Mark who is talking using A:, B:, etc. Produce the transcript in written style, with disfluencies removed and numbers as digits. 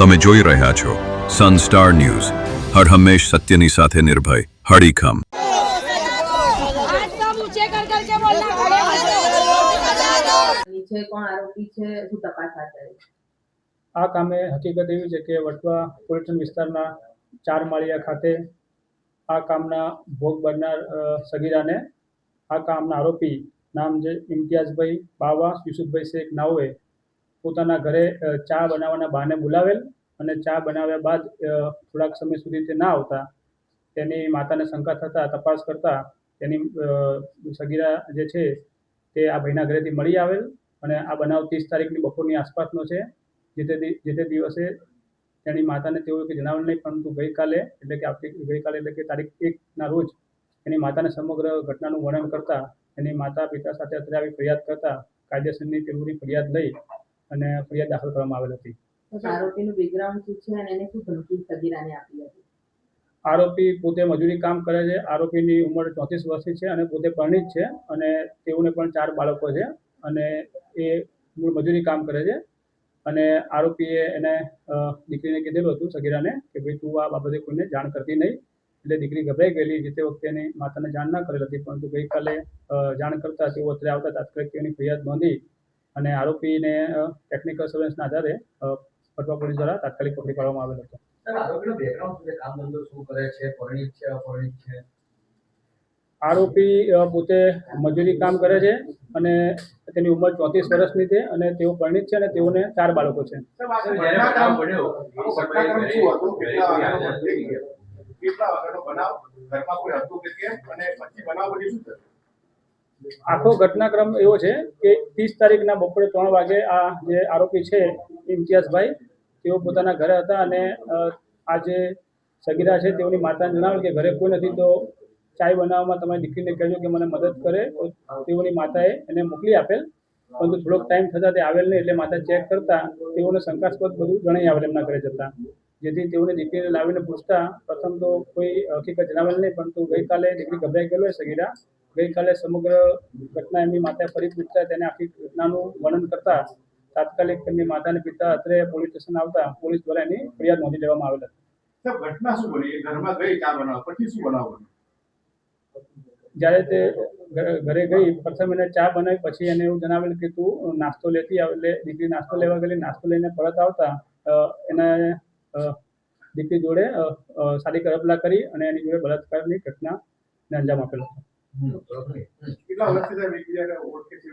A: તમે જોઈ રહ્યા છો સનસ્ટાર ન્યૂઝ, હર હંમેશ સત્યની સાથે નિર્ભય, હડીખમ।
B: આ કામે હકીકત એવી છે કે વટવા પોલીસ સ્ટેશન વિસ્તારના 4 માળિયા ખાતે આ કામના ભોગ બનનાર સગીરાને આ કામના આરોપી નામ છે ઇમ્તિયાઝભાઈ બાવા યુસુફભાઈ શેખ નાઓએ પોતાના ઘરે ચા બનાવવાના બહાને બોલાવેલ અને ચા બનાવ્યા બાદ થોડાક સમય સુધી તે ના આવતા તેની માતાને શંકા થતાં તપાસ કરતા તેની સગીરા જે છે તે આ ભાઈના ઘરેથી મળી આવેલ અને આ બનાવ 30 તારીખની બપોરની આસપાસનો છે। જે તે દિવસે તેની માતાને તેઓએ કંઈ જણાવેલ નહીં, પરંતુ ગઈકાલે એટલે કે તારીખ 1ના રોજ એની માતાને સમગ્ર ઘટનાનું વર્ણન કરતા એની માતા પિતા સાથે અત્રે આવી ફરિયાદ કરતા કાયદેસરની જરૂરી ફરિયાદ લઈ અને ફરિયાદ દાખલ કરવામાં આવેલ હતી।
C: આરોપીનું બેકગ્રાઉન્ડ શું છે અને એને શું ધમકી સગીરાને આપી હતી?
B: આરોપી પોતે મજૂરી કામ કરે છે। આરોપીની ઉંમર 34 વર્ષની છે અને પોતે પરણિત છે અને તેઓને પણ 4 બાળકો છે અને એ મજૂરી કામ કરે છે અને આરોપીએ એને દીકરીને કીધેલું હતું સગીરાને કે ભાઈ તું આ બાબતે કોઈને જાણ કરતી નહીં, એટલે દીકરી ગભરાઈ ગયેલી। જે તે વખતે એની માતાને જાણ ના કરેલ હતી, પરંતુ ગઈકાલે જાણ કરતાં તેઓ અત્રે આવતા તાત્કાલિક તેની ફરિયાદ નોંધી અને આરોપીને ટેકનિકલ સર્વેલન્સના આધારે વટવા પોલીસ દ્વારા તાત્કાલિક પકડી પાડવામાં આવેલ હતો।
D: આરોપીનો બેકગ્રાઉન્ડ શું છે? કામ ધંધો શું કરે છે? પરિણીત છે, અપરિણીત છે?
B: આરોપી પોતે મજૂરી કામ કરે છે અને તેની ઉંમર 34 વર્ષની છે અને તેઓ પરણિત છે અને તેઓને 4 બાળકો છે। આખો ઘટનાક્રમ એવો છે કે 30 તારીખના બપોરે 3 વાગે આ જે આરોપી છે ઇમ્તિયાઝભાઈ તેઓ પોતાના ઘરે હતા અને આ જે સગીરા છે તેઓની માતાને જણાવેલ કે ઘરે કોઈ નથી તો ચાય બનાવવામાં તમારી દીકરીને કહેજો કે મને મદદ કરે, તો તેઓની માતાએ એને મોકલી આપેલ, પરંતુ થોડોક ટાઈમ થતાં તે આવેલ નહીં, એટલે માતા ચેક કરતા તેઓને શંકાસ્પદ બધું જણાઈ આવેલ એમના ઘરે જતા, જેથી તેઓને દીકરીને લાવીને પૂછતા પ્રથમ તો કોઈ હકીકત જણાવેલ નહીં, પરંતુ ગઈકાલે દીકરી ગભરાઈ ગયેલો સગીરા ગઈકાલે સમગ્ર ઘટના એમની માતાએ ફરી પૂછતા તેને આખી ઘટનાનું વર્ણન કરતા તાત્કાલિક તેમની માતાને પિતા અત્રે પોલીસ સ્ટેશન આવતા પોલીસ દ્વારા એની ફરિયાદ નોંધી લેવામાં આવેલ હતી।
E: ઘટના શું બની? ઘરમાં ગઈ ચા બનાવવા, પછી શું બનાવવાનું?
B: જ્યારે તે ઘરે ગઈ પ્રથમ એને ચા બનાવી, પછી એને એવું જણાવેલ કે તું નાસ્તો લેતી આવે, એટલે દીકરી નાસ્તો લેવા ગયેલી। નાસ્તો લઈને પરત આવતા એને દીકરી જોડે શારીરિક અડપલા કરી અને એની જોડે બળાત્કારની ઘટનાને અંજામ આપેલો હતો।
E: કેટલા વર્ષથી ઓળખે છે?